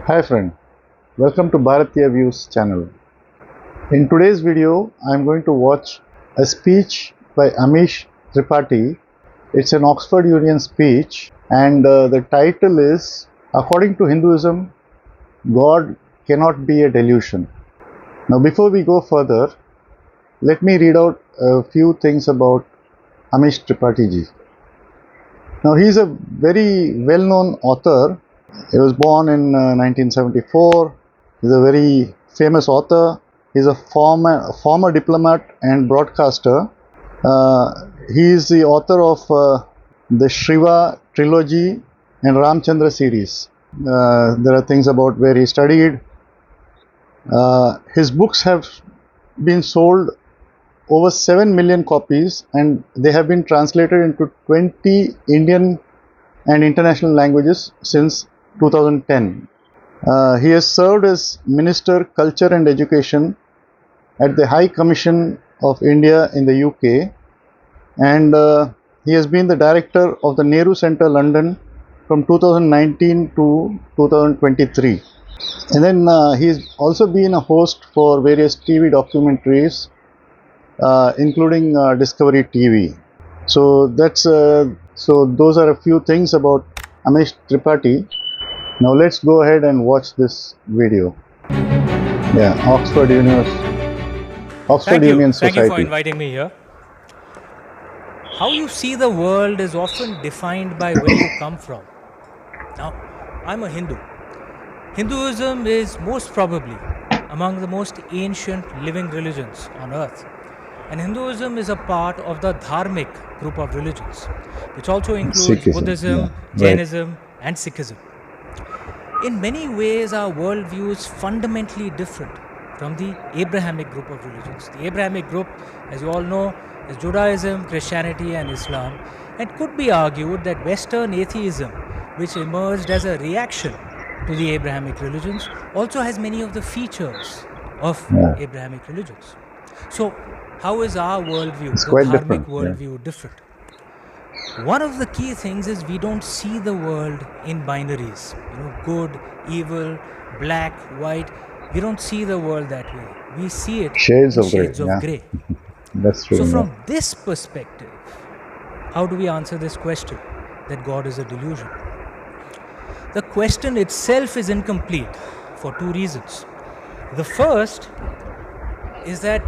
Hi friend, welcome to Bharatiya Views channel. In today's video, I am going to watch a speech by AMISH Tripathi. It's an Oxford Union speech and the title is, According to Hinduism, God cannot be a delusion. Now before we go further, let me read out a few things about AMISH Tripathi ji. Now he is a very well-known author. He was born in 1974. He's a very famous author. He's a former diplomat and broadcaster. He is the author of the Shiva trilogy and Ramchandra series. There are things about where he studied. His books have been sold over 7 million copies and they have been translated into 20 Indian and international languages since 2010. He has served as Minister Culture and Education at the High Commission of India in the UK, and he has been the director of the Nehru Centre London from 2019 to 2023. And then he has also been a host for various TV documentaries, including Discovery TV. So those are a few things about Amish Tripathi. Now let's go ahead and watch this video. Yeah, Oxford Union Thank you for Society. inviting me here. How you see the world is often defined by where you come from. Now, I'm a Hindu. Hinduism is most probably among the most ancient living religions on earth. And Hinduism is a part of the dharmic group of religions, which also includes Sikhism. Buddhism, Yeah, Jainism, and Sikhism. In many ways, our worldview is fundamentally different from the Abrahamic group of religions. The Abrahamic group, as you all know, is Judaism, Christianity, and Islam, and could be argued that Western atheism, which emerged as a reaction to the Abrahamic religions, also has many of the features of Yeah. Abrahamic religions. So, how is our worldview, It's the quite dharmic different, yeah. worldview, different? One of the key things is we don't see the world in binaries, good, evil, black, white. We don't see the world that way. We see it Shades in of grey. shades of Yeah, grey. that's true. So Yeah. from this perspective, how do we answer this question that God is a delusion? The question itself is incomplete for two reasons. The first is that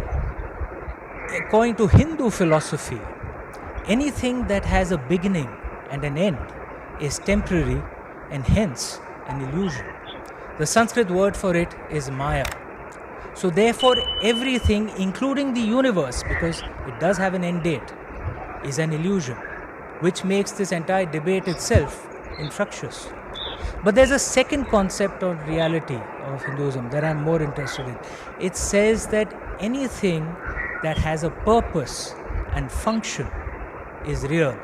according to Hindu philosophy, anything that has a beginning and an end is temporary and hence an illusion. The Sanskrit word for it is Maya. So therefore, everything, including the universe, because it does have an end date, is an illusion, which makes this entire debate itself infructuous. But there's a second concept of reality of Hinduism that I'm more interested in. It says that anything that has a purpose and function is real,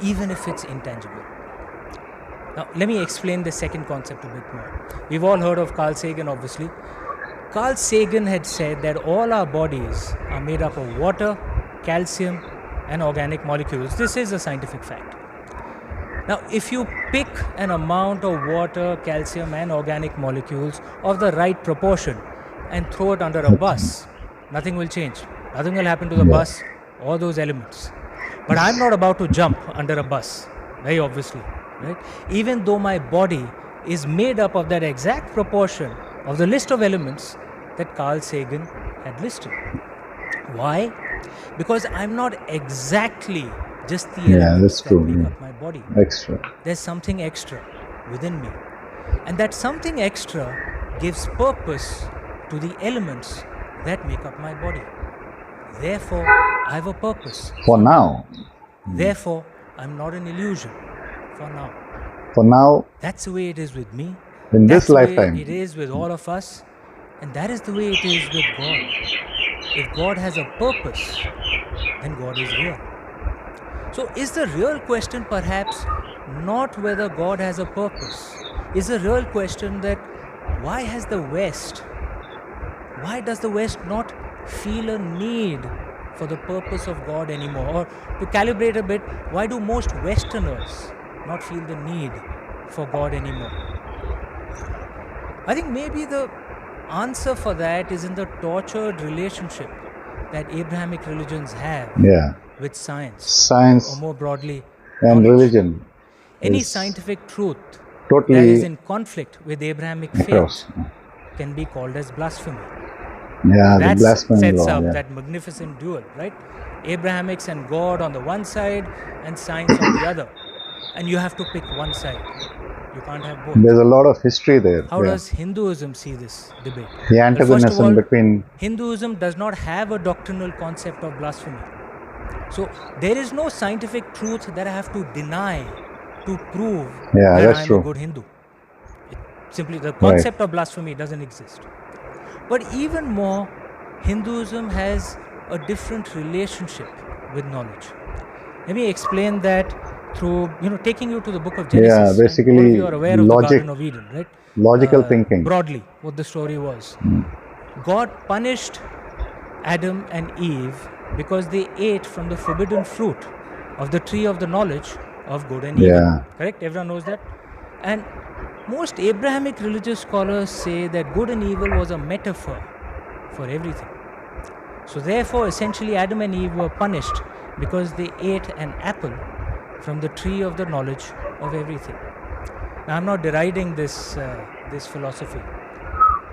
even if it's intangible. Now, let me explain the second concept a bit more. We've all heard of Carl Sagan, obviously. Carl Sagan had said that all our bodies are made up of water, calcium, and organic molecules. This is a scientific fact. Now, if you pick an amount of water, calcium, and organic molecules of the right proportion and throw it under a bus, nothing will change. Nothing will happen to the bus or those elements. But I'm not about to jump under a bus, very obviously, right? Even though my body is made up of that exact proportion of the list of elements that Carl Sagan had listed. Why? Because I'm not exactly just the elements that make up my body. Extra. There's something extra within me. And that something extra gives purpose to the elements that make up my body. Therefore, I have a purpose. For now. Therefore, I'm not an illusion. For now. For now. That's the way it is with me. In That's this lifetime. The way it is with all of us. And that is the way it is with God. If God has a purpose, then God is real. So is the real question perhaps not whether God has a purpose? Is the real question that why does the West not feel a need for the purpose of God anymore? Or to calibrate a bit, why do most Westerners not feel the need for God anymore? I think maybe the answer for that is in the tortured relationship that Abrahamic religions have Yeah. with science, Science or more broadly, and knowledge. religion Any is scientific truth that totally is in conflict with Abrahamic across. faith can be called as blasphemy. Yeah, the That blasphemy sets law. up Yeah. that magnificent duel, right? Abrahamics and God on the one side and science on the other. And you have to pick one side. You can't have both. There's a lot of history there. How Yeah. does Hinduism see this debate? The Well, first of antagonism all, between. Hinduism does not have a doctrinal concept of blasphemy. So there is no scientific truth that I have to deny to prove Yeah, that that's I am a true. good Hindu. Simply the Right. concept of blasphemy doesn't exist. But even more, Hinduism has a different relationship with knowledge. Let me explain that through taking you to the book of Yeah, Genesis, and all of you basically are aware of the logic, Garden of Eden, right? logical thinking. Broadly, what the story was. God punished Adam and Eve because they ate from the forbidden fruit of the tree of the knowledge of good and evil. Yeah. Correct? Everyone knows that? And most Abrahamic religious scholars say that good and evil was a metaphor for everything. So therefore, essentially, Adam and Eve were punished because they ate an apple from the tree of the knowledge of everything. Now, I'm not deriding this philosophy.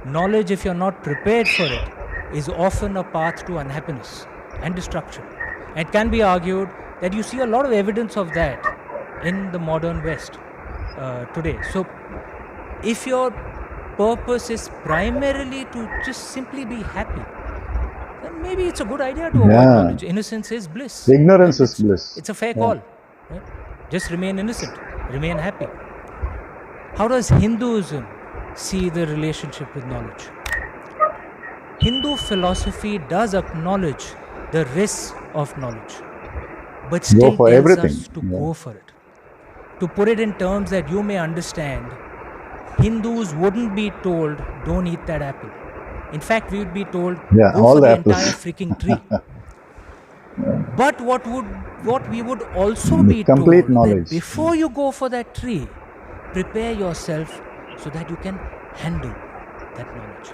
Knowledge, if you're not prepared for it, is often a path to unhappiness and destruction. And it can be argued that you see a lot of evidence of that in the modern West today. So, if your purpose is primarily to just simply be happy, then maybe it's a good idea to avoid Yeah. knowledge. Innocence is bliss. Ignorance right? is bliss. It's a fair Yeah. call. Right? Just remain innocent, remain happy. How does Hinduism see the relationship with knowledge? Hindu philosophy does acknowledge the risks of knowledge, but still for tells everything. us to Yeah. go for it. To put it in terms that you may understand, Hindus wouldn't be told, don't eat that apple. In fact, we would be told, Yeah, go all for the the apples. entire freaking tree. But what we would also The be complete told knowledge. that before you go for that tree, prepare yourself so that you can handle that knowledge.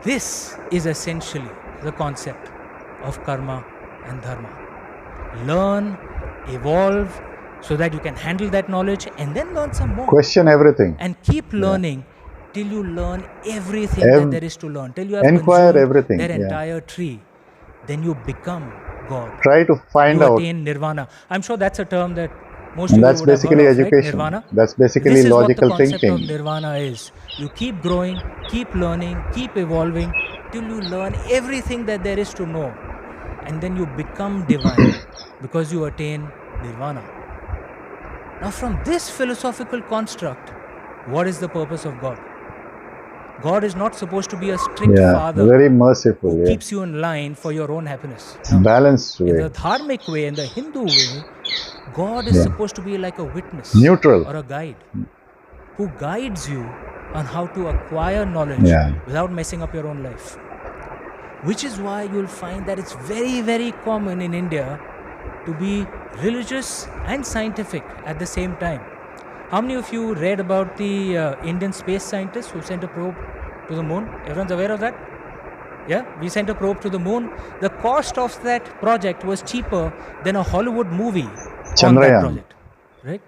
This is essentially the concept of karma and dharma. Learn, evolve, so that you can handle that knowledge and then learn some more. Question everything. And keep learning till you learn everything that there is to learn, till you have Inquire consumed everything. that Yeah. entire tree. Then you become God. Try to find You out. attain nirvana. I'm sure that's a term that most And of you that's would have heard basically of, right? education. Nirvana. That's basically This is what the logical concept of thinking. nirvana is. You keep growing, keep learning, keep evolving till you learn everything that there is to know. And then you become divine because you attain nirvana. Now, from this philosophical construct, what is the purpose of God? God is not supposed to be a strict Yeah, father very merciful. who Yeah. keeps you in line for your own happiness. It's balanced In way. the dharmic way, in the Hindu way, God is Yeah. supposed to be like a witness Neutral. or a guide who guides you on how to acquire knowledge Yeah. without messing up your own life. Which is why you'll find that it's very, very common in India to be religious and scientific at the same time. How many of you read about the Indian space scientists who sent a probe to the moon? Everyone's aware of that? Yeah, we sent a probe to the moon. The cost of that project was cheaper than a Hollywood movie on that Chandrayaan. project, right?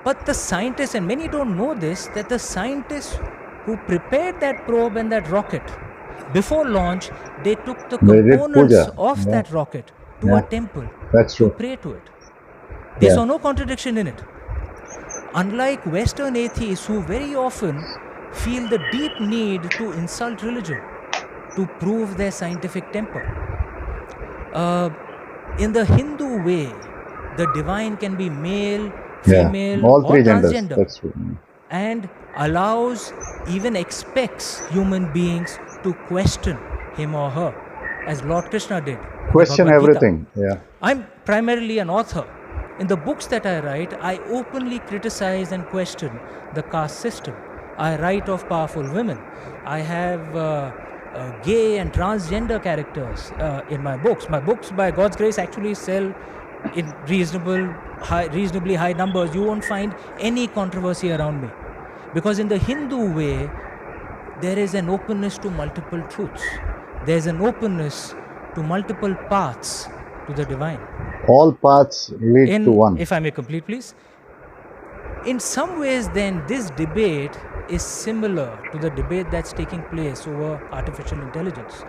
But the scientists, and many don't know this, that the scientists who prepared that probe and that rocket, before launch, they took the They did components puja. of Yeah. that rocket to Yeah. a temple That's to true. pray to it. They Yeah. saw no contradiction in it. Unlike Western atheists who very often feel the deep need to insult religion to prove their scientific temper. In the Hindu way, the divine can be male, female, Yeah. All or three genders. transgender, That's true. and allows, even expects human beings to question him or her, as Lord Krishna did. in the Question Bhagavad Gita. everything. Yeah. I'm primarily an author. In the books that I write, I openly criticize and question the caste system. I write of powerful women. I have gay and transgender characters in my books. My books, by God's grace, actually sell in reasonably high numbers, you won't find any controversy around me. Because in the Hindu way, there is an openness to multiple truths. There's an openness to multiple paths to the divine. All paths lead to one. If I may complete, please. In some ways, then, this debate is similar to the debate that's taking place over artificial intelligence.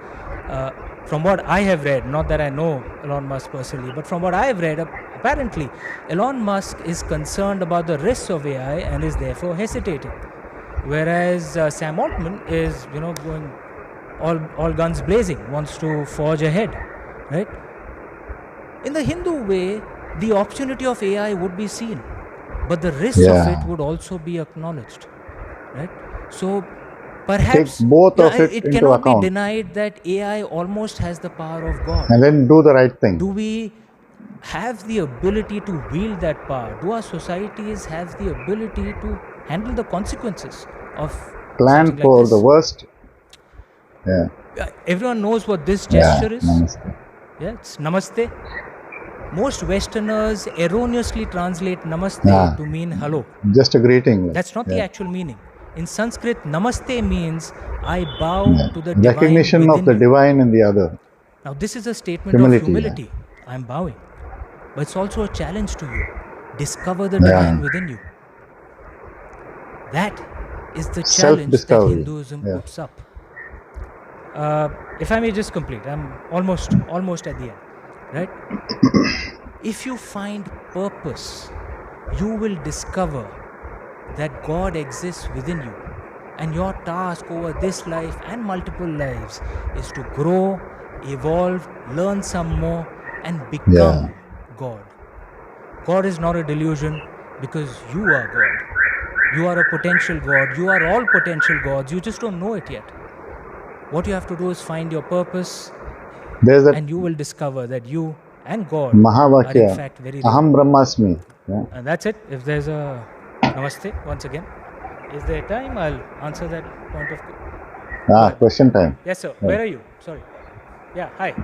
From what I have read, not that I know Elon Musk personally, but from what I have read, apparently, Elon Musk is concerned about the risks of AI and is therefore hesitating. Whereas Sam Altman is, going all guns blazing, wants to forge ahead, right? In the Hindu way, the opportunity of AI would be seen, but the risks of it would also be acknowledged, right? So perhaps take both of it it into cannot account. be denied that AI almost has the power of God. And then do the right thing. Do we have the ability to wield that power? Do our societies have the ability to handle the consequences of plan something for like this? the worst? Yeah. Everyone knows what this gesture is. Namaste. Yeah, it's namaste. Most Westerners erroneously translate namaste to mean hello. Just a greeting. That's not the actual meaning. In Sanskrit, namaste means I bow to the divine recognition within of the you. divine in the other. Now, this is a statement of humility. I'm bowing. But it's also a challenge to you. Discover the divine within you. That is the challenge that Hinduism puts up. If I may just complete, I'm almost at the end, right? If you find purpose, you will discover that God exists within you. And your task over this life and multiple lives is to grow, evolve, learn some more, and become God. God is not a delusion because you are God. You are a potential God. You are all potential gods. You just don't know it yet. What you have to do is find your purpose, and you will discover that you and God are in fact very real. Aham Brahmasmi. And that's it. If there's a namaste, once again. Is there time? I'll answer that point of question time. Yes, sir. Where are you? Sorry. Yeah, hi.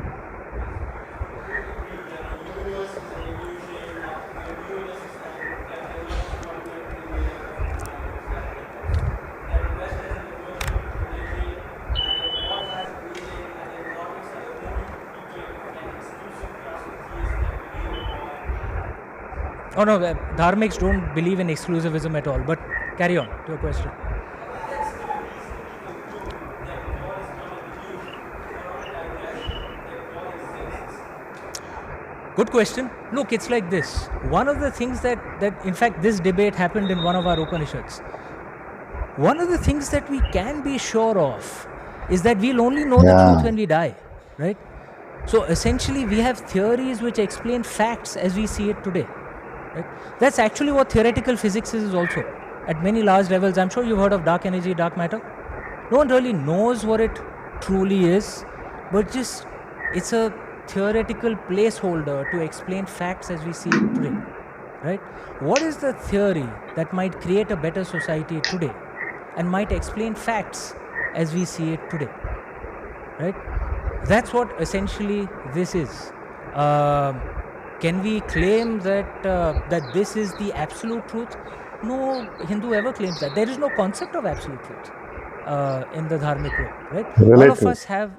Oh no, dharmics don't believe in exclusivism at all, but carry on to your question. Good question. Look, it's like this. One of the things that in fact this debate happened in one of our Upanishads. One of the things that we can be sure of is that we'll only know the truth when we die, right? So essentially we have theories which explain facts as we see it today. Right? That's actually what theoretical physics is also. At many large levels, I'm sure you've heard of dark energy, dark matter. No one really knows what it truly is, but just it's a theoretical placeholder to explain facts as we see it today. Right? What is the theory that might create a better society today and might explain facts as we see it today? Right? That's what essentially this is. Can we claim that this is the absolute truth? No Hindu ever claims that. There is no concept of absolute truth in the dharmic way, right? All of us have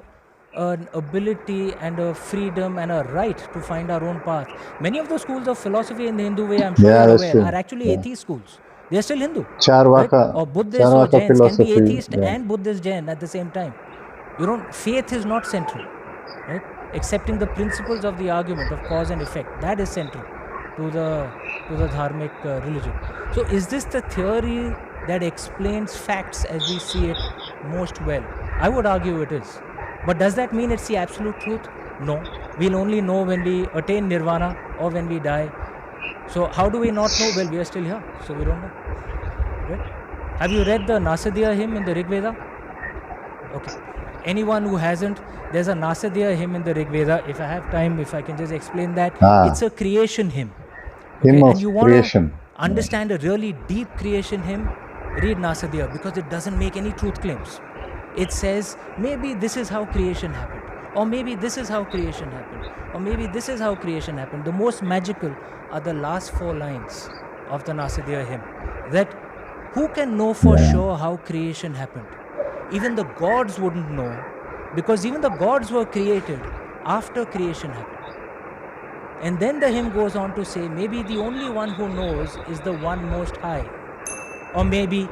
an ability and a freedom and a right to find our own path. Many of the schools of philosophy in the Hindu way, I'm sure you're aware, are actually atheist schools. They are still Hindu. Charvaka, right? Or Buddhist or Jains can be atheist and Buddhist Jain at the same time. Faith is not central, right? Accepting the principles of the argument of cause and effect, that is central to the dharmic religion. So is this the theory that explains facts as we see it most well? I would argue it is. But does that mean it's the absolute truth? No. We'll only know when we attain nirvana or when we die. So how do we not know? Well, we are still here, so we don't know. Right? Have you read the Nasadiya hymn in the Rig Veda? Okay. Anyone who hasn't, there's a Nasadiya hymn in the Rig Veda. If I have time, if I can just explain that. It's a creation hymn. Okay? Hymn of and you want to understand a really deep creation hymn, read Nasadiya because it doesn't make any truth claims. It says, maybe this is how creation happened. Or maybe this is how creation happened. Or maybe this is how creation happened. The most magical are the last 4 lines of the Nasidiya hymn. That who can know for sure how creation happened? Even the gods wouldn't know, because even the gods were created after creation happened. And then the hymn goes on to say, maybe the only one who knows is the one most high. Or maybe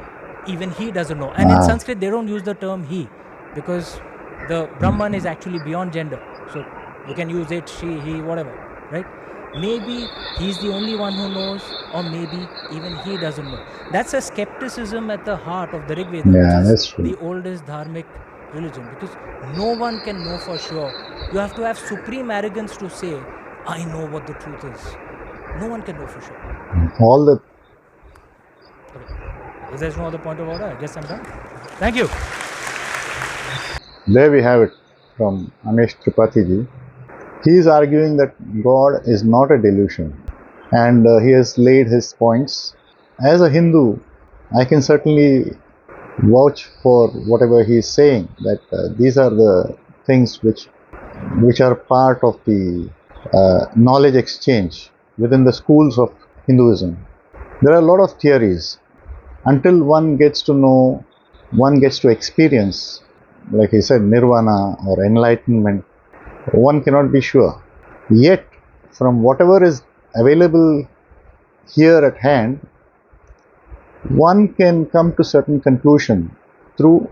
even he doesn't know. And in Sanskrit, they don't use the term he, because the Brahman is actually beyond gender. So you can use it, she, he, whatever, right? Maybe he's the only one who knows, or maybe even he doesn't know. That's a skepticism at the heart of the Rig Veda, which Yeah, is that's true. the oldest dharmic religion, because no one can know for sure. You have to have supreme arrogance to say, I know what the truth is. No one can know for sure. All the Okay. If there's no other point of order, I guess I'm done. Thank you. There we have it from AMISH TRIPATHI ji. He is arguing that God is not a delusion, and he has laid his points. As a Hindu, I can certainly vouch for whatever he is saying, that these are the things which are part of the knowledge exchange within the schools of Hinduism. There are a lot of theories. Until one gets to know, one gets to experience, like he said, nirvana or enlightenment, one cannot be sure. Yet, from whatever is available here at hand, one can come to certain conclusion through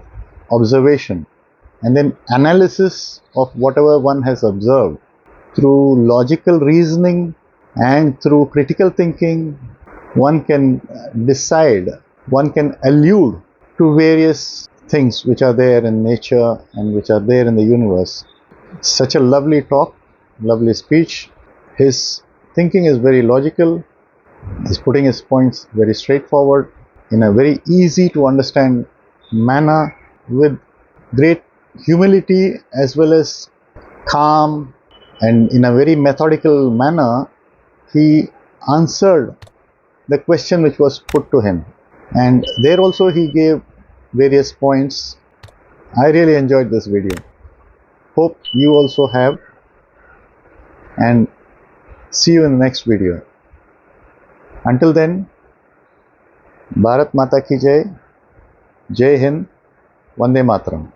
observation and then analysis of whatever one has observed. Through logical reasoning and through critical thinking, one can decide, one can allude to various things which are there in nature and which are there in the universe. Such a lovely talk, lovely speech. His thinking is very logical. He's putting his points very straightforward in a very easy to understand manner, with great humility as well as calm, and in a very methodical manner he answered the question which was put to him. And there also he gave various points. I really enjoyed this video. Hope you also have, and see you in the next video. Until then, Bharat Mata ki Jai, Jai Hind, Vande Mataram.